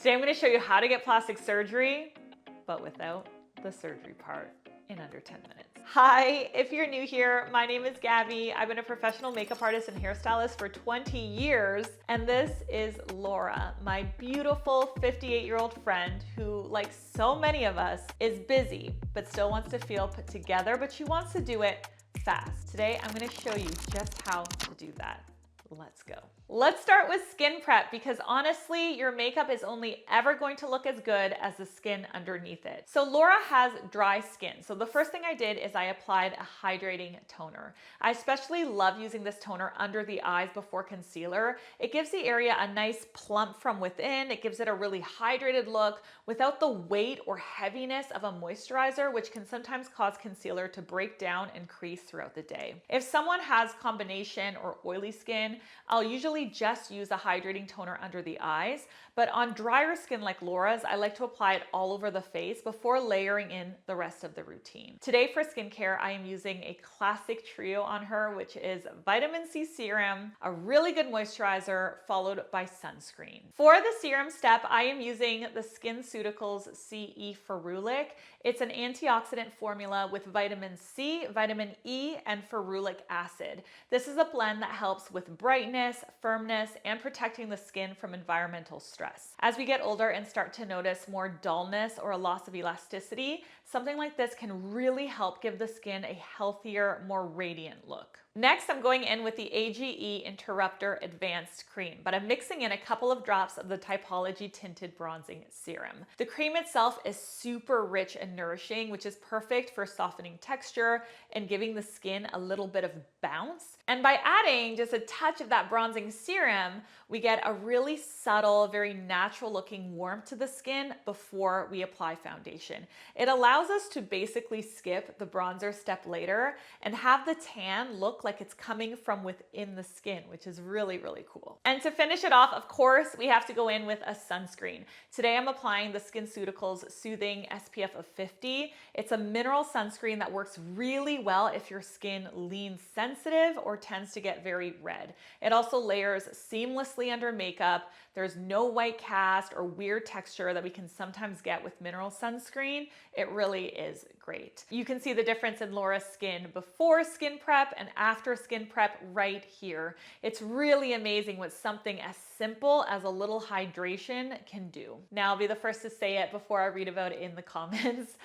Today I'm going to show you how to get plastic surgery, but without the surgery part in under 10 minutes. Hi, if you're new here, my name is Gabby. I've been a professional makeup artist and hairstylist for 20 years, and this is Laura, my beautiful 58-year-old friend who, like so many of us, is busy, but still wants to feel put together, but she wants to do it fast. Today, I'm going to show you just how to do that. Let's go. Let's start with skin prep because honestly, your makeup is only ever going to look as good as the skin underneath it. So Laura has dry skin. So the first thing I did is I applied a hydrating toner. I especially love using this toner under the eyes before concealer. It gives the area a nice plump from within. It gives it a really hydrated look without the weight or heaviness of a moisturizer, which can sometimes cause concealer to break down and crease throughout the day. If someone has combination or oily skin, I'll usually just use a hydrating toner under the eyes, but on drier skin like Laura's, I like to apply it all over the face before layering in the rest of the routine. Today for skincare, I am using a classic trio on her, which is vitamin C serum, a really good moisturizer, followed by sunscreen. For the serum step, I am using the Skinceuticals CE Ferulic. It's an antioxidant formula with vitamin C, vitamin E, and ferulic acid. This is a blend that helps with brightness, firmness, and protecting the skin from environmental stress. As we get older and start to notice more dullness or a loss of elasticity, something like this can really help give the skin a healthier, more radiant look. Next, I'm going in with the A.G.E Interrupter Advanced Cream, but I'm mixing in a couple of drops of the Typology Tinted Bronzing Serum. The cream itself is super rich and nourishing, which is perfect for softening texture and giving the skin a little bit of bounce. And by adding just a touch of that bronzing serum, we get a really subtle, very natural looking warmth to the skin before we apply foundation. It allows us to basically skip the bronzer step later and have the tan look like it's coming from within the skin, which is really, really cool. And to finish it off, of course, we have to go in with a sunscreen. Today I'm applying the Skinceuticals Soothing SPF of 50. It's a mineral sunscreen that works really well if your skin leans sensitive or tends to get very red. It also layers seamlessly under makeup. There's no white cast or weird texture that we can sometimes get with mineral sunscreen. It really is great. You can see the difference in Laura's skin before skin prep and after skin prep right here. It's really amazing what something as simple as a little hydration can do. Now I'll be the first to say it before I read about it in the comments.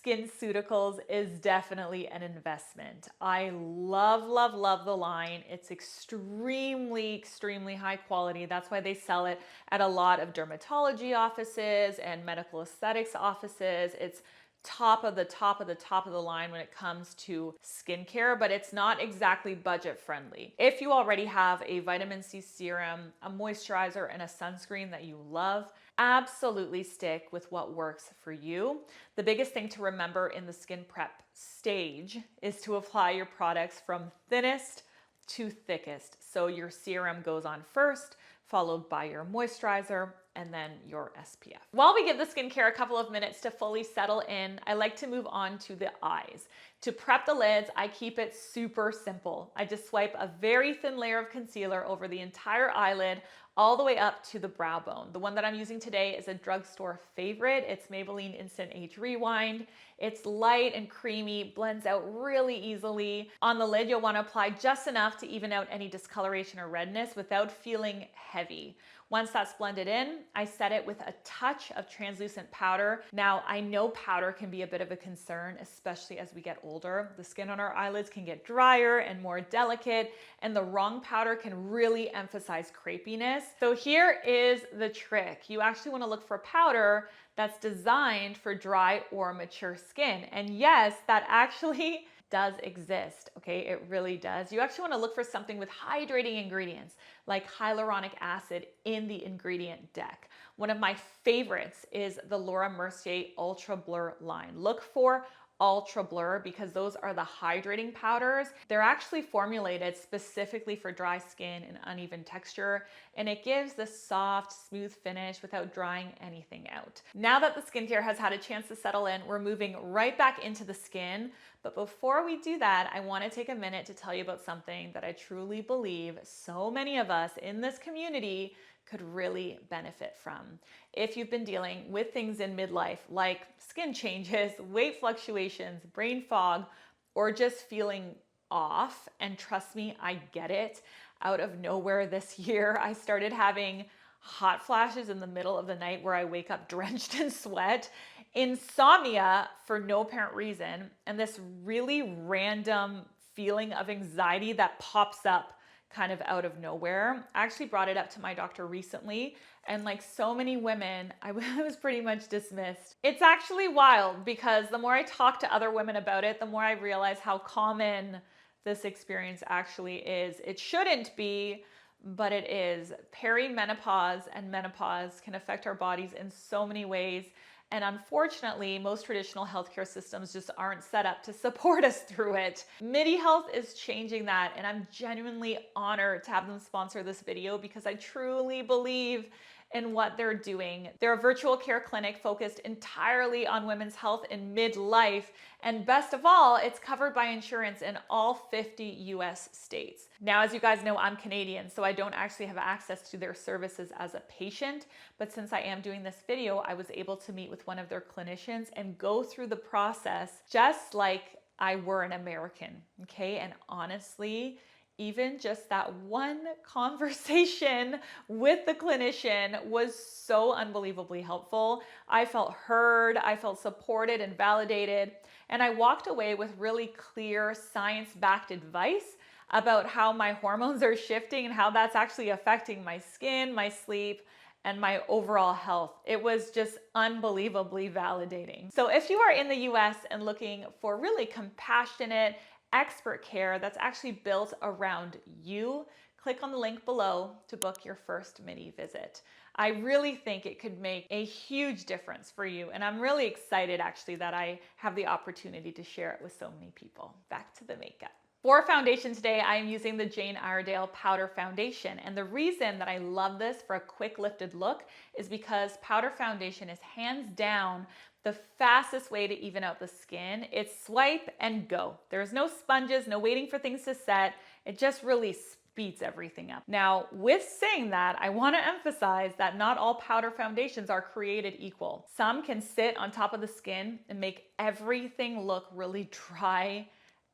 Skinceuticals is definitely an investment. I love, love, love the line. It's extremely, extremely high quality. That's why they sell it at a lot of dermatology offices and medical aesthetics offices. It's top of the top of the top of the line when it comes to skincare, but it's not exactly budget friendly. If you already have a vitamin C serum, a moisturizer, and a sunscreen that you love, absolutely stick with what works for you. The biggest thing to remember in the skin prep stage is to apply your products from thinnest to thickest. So your serum goes on first, followed by your moisturizer, and then your SPF. While we give the skincare a couple of minutes to fully settle in, I like to move on to the eyes. To prep the lids, I keep it super simple. I just swipe a very thin layer of concealer over the entire eyelid, all the way up to the brow bone. The one that I'm using today is a drugstore favorite. It's Maybelline Instant Age Rewind. It's light and creamy, blends out really easily. On the lid, you'll want to apply just enough to even out any discoloration or redness without feeling heavy. Once that's blended in, I set it with a touch of translucent powder. Now, I know powder can be a bit of a concern, especially as we get older. The skin on our eyelids can get drier and more delicate, and the wrong powder can really emphasize crepiness. So here is the trick. You actually want to look for powder that's designed for dry or mature skin. And yes, that actually does exist, okay? It really does. You actually want to look for something with hydrating ingredients like hyaluronic acid in the ingredient deck. One of my favorites is the Laura Mercier Ultra Blur line. Look for Ultra Blur because those are the hydrating powders. They're actually formulated specifically for dry skin and uneven texture, and it gives the soft, smooth finish without drying anything out. Now that the skincare has had a chance to settle in, we're moving right back into the skin. But before we do that, I want to take a minute to tell you about something that I truly believe so many of us in this community could really benefit from. If you've been dealing with things in midlife like skin changes, weight fluctuations, brain fog, or just feeling off, and trust me, I get it. Out of nowhere this year, I started having hot flashes in the middle of the night where I wake up drenched in sweat, insomnia for no apparent reason, and this really random feeling of anxiety that pops up kind of out of nowhere. I actually brought it up to my doctor recently, and like so many women, I was pretty much dismissed. It's actually wild because the more I talk to other women about it, the more I realize how common this experience actually is. It shouldn't be, but it is. Perimenopause and menopause can affect our bodies in so many ways. And unfortunately, most traditional healthcare systems just aren't set up to support us through it. Midi Health is changing that, and I'm genuinely honored to have them sponsor this video because I truly believe in what they're doing. They're a virtual care clinic focused entirely on women's health in midlife, and best of all, it's covered by insurance in all 50 US states. Now, as you guys know, I'm Canadian, so I don't actually have access to their services as a patient, but since I am doing this video, I was able to meet with one of their clinicians and go through the process just like I were an American, okay? And honestly, even just that one conversation with the clinician was so unbelievably helpful. I felt heard, I felt supported and validated, and I walked away with really clear science-backed advice about how my hormones are shifting and how that's actually affecting my skin, my sleep, and my overall health. It was just unbelievably validating. So if you are in the US and looking for really compassionate, expert care that's actually built around you, click on the link below to book your first Midi visit. I really think it could make a huge difference for you, and I'm really excited actually that I have the opportunity to share it with so many people. Back to the makeup. For foundation today, I am using the Jane Iredale Powder Foundation, and the reason that I love this for a quick lifted look is because powder foundation is hands down the fastest way to even out the skin. It's swipe and go. There's no sponges, no waiting for things to set. It just really speeds everything up. Now, with saying that, I want to emphasize that not all powder foundations are created equal. Some can sit on top of the skin and make everything look really dry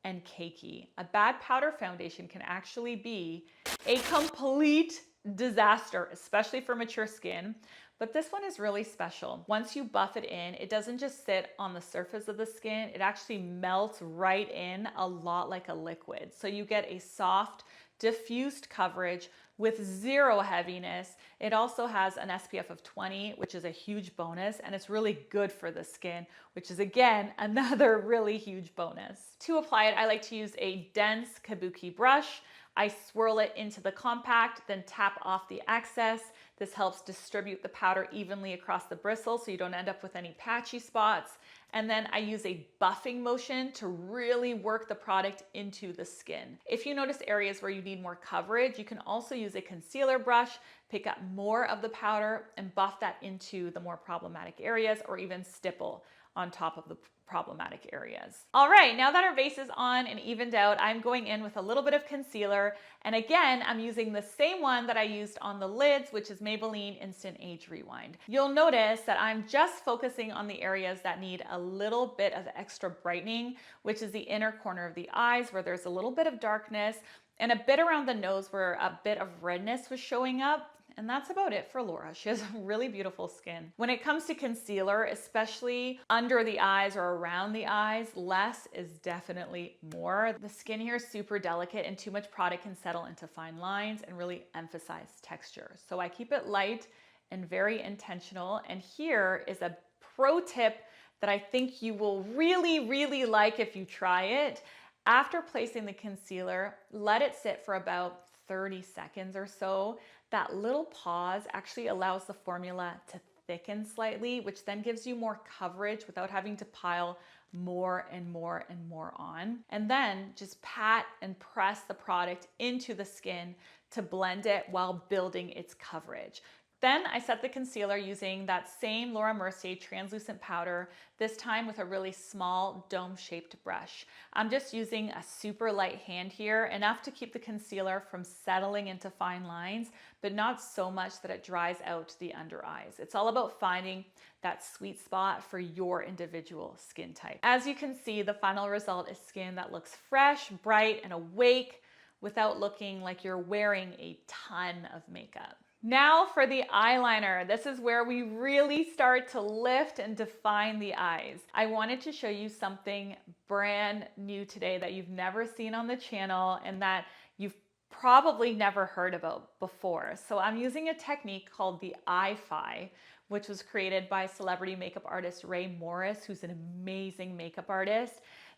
and cakey. A bad powder foundation can actually be a complete disaster, especially for mature skin. But this one is really special. Once you buff it in, it doesn't just sit on the surface of the skin, it actually melts right in a lot like a liquid. So you get a soft, diffused coverage with zero heaviness. It also has an SPF of 20, which is a huge bonus, and it's really good for the skin, which is again, another really huge bonus. To apply it, I like to use a dense Kabuki brush. I swirl it into the compact, then tap off the excess. This helps distribute the powder evenly across the bristles so you don't end up with any patchy spots. And then I use a buffing motion to really work the product into the skin. If you notice areas where you need more coverage, you can also use a concealer brush, pick up more of the powder and buff that into the more problematic areas, or even stipple on top of the problematic areas. All right, now that our base is on and evened out, I'm going in with a little bit of concealer. And again, I'm using the same one that I used on the lids, which is Maybelline Instant Age Rewind. You'll notice that I'm just focusing on the areas that need a little bit of extra brightening, which is the inner corner of the eyes where there's a little bit of darkness, and a bit around the nose where a bit of redness was showing up. And that's about it for Laura. She has really beautiful skin. When it comes to concealer, especially under the eyes or around the eyes, less is definitely more. The skin here is super delicate and too much product can settle into fine lines and really emphasize texture. So I keep it light and very intentional. And here is a pro tip that I think you will really, really like if you try it. After placing the concealer, let it sit for about 30 seconds or so. That little pause actually allows the formula to thicken slightly, which then gives you more coverage without having to pile more and more and more on. And then just pat and press the product into the skin to blend it while building its coverage. Then I set the concealer using that same Laura Mercier translucent powder, this time with a really small dome-shaped brush. I'm just using a super light hand here, enough to keep the concealer from settling into fine lines, but not so much that it dries out the under eyes. It's all about finding that sweet spot for your individual skin type. As you can see, the final result is skin that looks fresh, bright, and awake without looking like you're wearing a ton of makeup. Now for the eyeliner. This is where we really start to lift and define the eyes. I wanted to show you something brand new today that you've never seen on the channel and that you've probably never heard about before. So I'm using a technique called the eye-fi, which was created by celebrity makeup artist Ray Morris, who's an amazing makeup artist.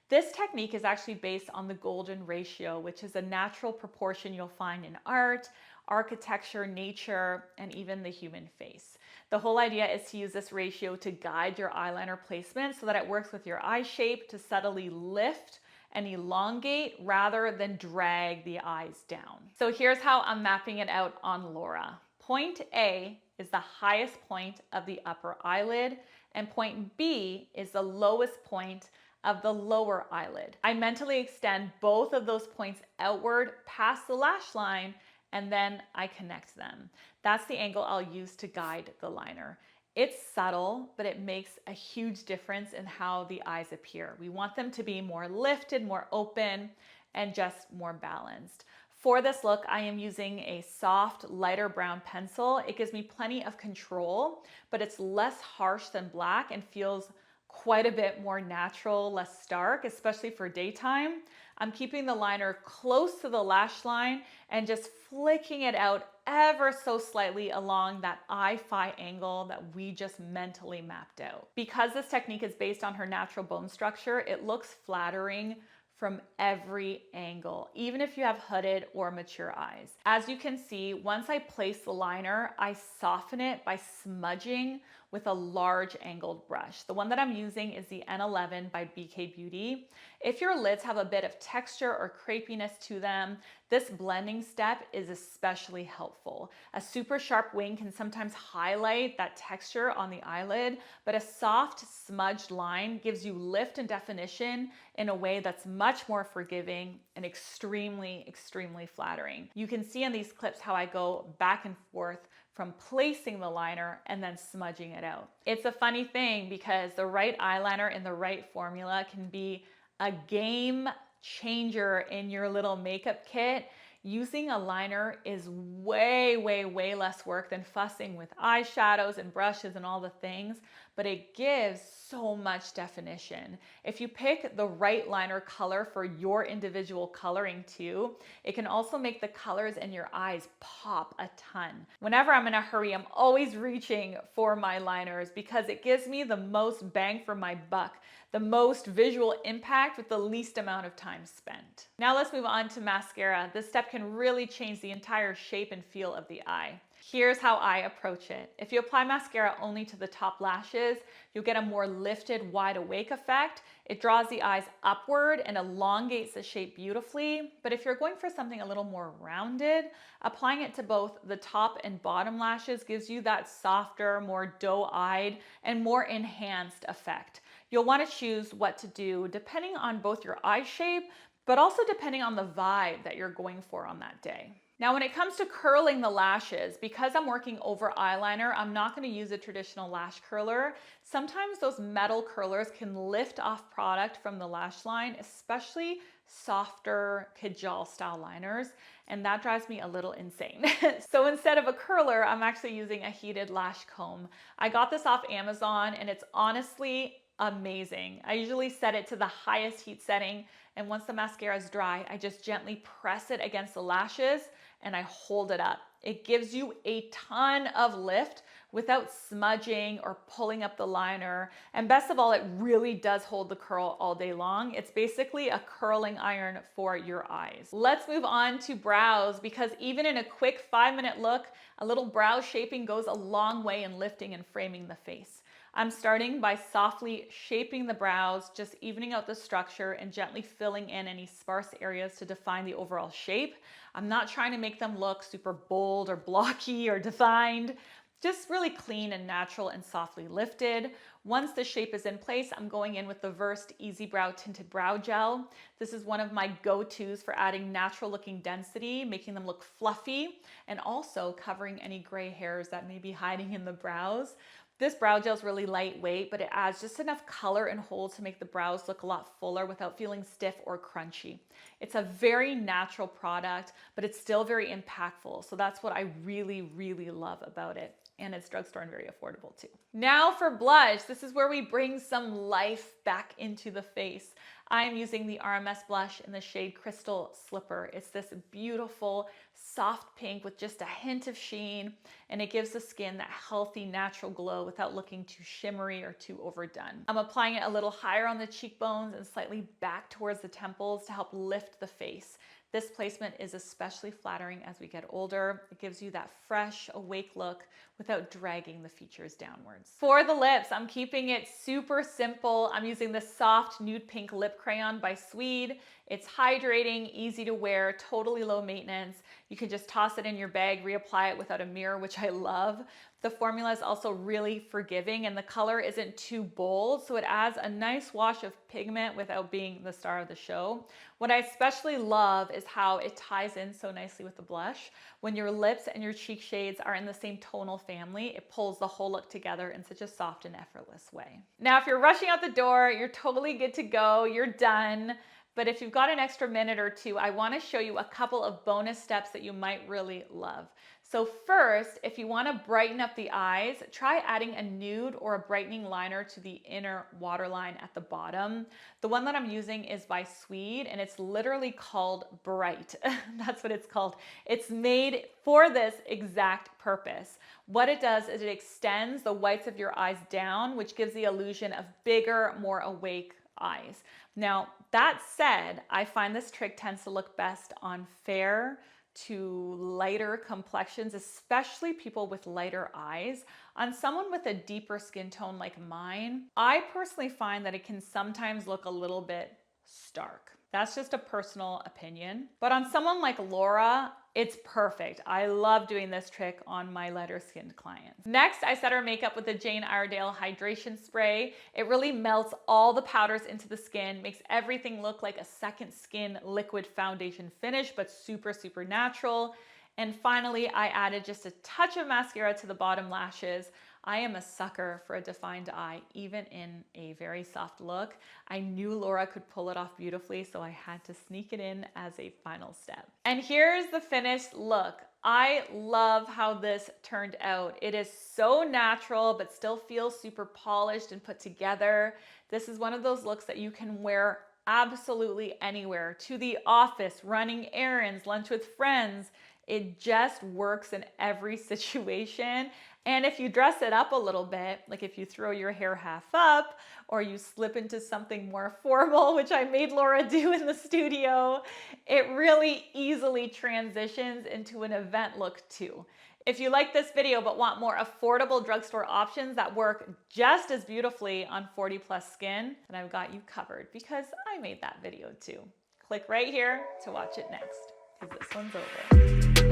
This technique is actually based on the golden ratio, which is a natural proportion you'll find in art, architecture, nature, and even the human face. The whole idea is to use this ratio to guide your eyeliner placement so that it works with your eye shape to subtly lift and elongate rather than drag the eyes down. So here's how I'm mapping it out on Laura. Point A is the highest point of the upper eyelid, and point B is the lowest point of the lower eyelid. I mentally extend both of those points outward past the lash line, and then I connect them. That's the angle I'll use to guide the liner. It's subtle, but it makes a huge difference in how the eyes appear. We want them to be more lifted, more open, and just more balanced. For this look, I am using a soft, lighter brown pencil. It gives me plenty of control, but it's less harsh than black and feels quite a bit more natural, less stark, especially for daytime. I'm keeping the liner close to the lash line and just flicking it out ever so slightly along that eye-fi angle that we just mentally mapped out. Because this technique is based on her natural bone structure, it looks flattering from every angle, even if you have hooded or mature eyes. As you can see, once I place the liner, I soften it by smudging with a large angled brush. The one that I'm using is the N11 by BK Beauty. If your lids have a bit of texture or crepiness to them, this blending step is especially helpful. A super sharp wing can sometimes highlight that texture on the eyelid, but a soft smudged line gives you lift and definition in a way that's much more forgiving and extremely, extremely flattering. You can see in these clips how I go back and forth from placing the liner and then smudging it out. It's a funny thing because the right eyeliner in the right formula can be a game changer in your little makeup kit. Using a liner is way, way, way less work than fussing with eyeshadows and brushes and all the things, but it gives so much definition. If you pick the right liner color for your individual coloring too, it can also make the colors in your eyes pop a ton. Whenever I'm in a hurry, I'm always reaching for my liners because it gives me the most bang for my buck, the most visual impact with the least amount of time spent. Now let's move on to mascara. This step can really change the entire shape and feel of the eye. Here's how I approach it. If you apply mascara only to the top lashes, you'll get a more lifted, wide awake effect. It draws the eyes upward and elongates the shape beautifully. But if you're going for something a little more rounded, applying it to both the top and bottom lashes gives you that softer, more doe-eyed, and more enhanced effect. You'll want to choose what to do depending on both your eye shape, but also depending on the vibe that you're going for on that day. Now, when it comes to curling the lashes, because I'm working over eyeliner, I'm not going to use a traditional lash curler. Sometimes those metal curlers can lift off product from the lash line, especially softer Kajal style liners, and that drives me a little insane. So instead of a curler, I'm actually using a heated lash comb. I got this off Amazon and it's honestly amazing. I usually set it to the highest heat setting, and once the mascara is dry, I just gently press it against the lashes and I hold it up. It gives you a ton of lift without smudging or pulling up the liner. And best of all, it really does hold the curl all day long. It's basically a curling iron for your eyes. Let's move on to brows, because even in a quick 5-minute look, a little brow shaping goes a long way in lifting and framing the face. I'm starting by softly shaping the brows, just evening out the structure and gently filling in any sparse areas to define the overall shape. I'm not trying to make them look super bold or blocky or defined, Just really clean and natural and softly lifted. Once the shape is in place, I'm going in with the Versed Easy Brow Tinted Brow Gel. This is one of my go-tos for adding natural looking density, making them look fluffy, and also covering any gray hairs that may be hiding in the brows. This brow gel is really lightweight, but it adds just enough color and hold to make the brows look a lot fuller without feeling stiff or crunchy. It's a very natural product, but it's still very impactful. So that's what I really, really love about it. And it's drugstore and very affordable too. Now for blush, this is where we bring some life back into the face. I am using the RMS blush in the shade Crystal Slipper. It's this beautiful, soft pink with just a hint of sheen, and it gives the skin that healthy, natural glow without looking too shimmery or too overdone. I'm applying it a little higher on the cheekbones and slightly back towards the temples to help lift the face. This placement is especially flattering as we get older. It gives you that fresh, awake look without dragging the features downwards. For the lips, I'm keeping it super simple. I'm using the soft nude pink lip crayon by Swede. It's hydrating, easy to wear, totally low maintenance. You can just toss it in your bag, reapply it without a mirror, which I love. The formula is also really forgiving and the color isn't too bold, so it adds a nice wash of pigment without being the star of the show. What I especially love is how it ties in so nicely with the blush. When your lips and your cheek shades are in the same tonal family, it pulls the whole look together in such a soft and effortless way. Now, if you're rushing out the door, you're totally good to go, you're done. But if you've got an extra minute or two, I want to show you a couple of bonus steps that you might really love. So first, if you want to brighten up the eyes, try adding a nude or a brightening liner to the inner waterline at the bottom. The one that I'm using is by Swede, and it's literally called Bright. That's what it's called. It's made for this exact purpose. What it does is it extends the whites of your eyes down, which gives the illusion of bigger, more awake eyes. Now, that said, I find this trick tends to look best on fair to lighter complexions, especially people with lighter eyes. On someone with a deeper skin tone like mine, I personally find that it can sometimes look a little bit stark. That's just a personal opinion. But on someone like Laura, it's perfect. I love doing this trick on my lighter skinned clients. Next, I set her makeup with the Jane Iredale Hydration Spray. It really melts all the powders into the skin, makes everything look like a second skin liquid foundation finish, but super, super natural. And finally, I added just a touch of mascara to the bottom lashes. I am a sucker for a defined eye, even in a very soft look. I knew Laura could pull it off beautifully, so I had to sneak it in as a final step. And here's the finished look. I love how this turned out. It is so natural, but still feels super polished and put together. This is one of those looks that you can wear absolutely anywhere, to the office, running errands, lunch with friends. It just works in every situation. And if you dress it up a little bit, like if you throw your hair half up or you slip into something more formal, which I made Laura do in the studio, it really easily transitions into an event look too. If you like this video but want more affordable drugstore options that work just as beautifully on 40+ skin, then I've got you covered because I made that video too. Click right here to watch it next, because this one's over.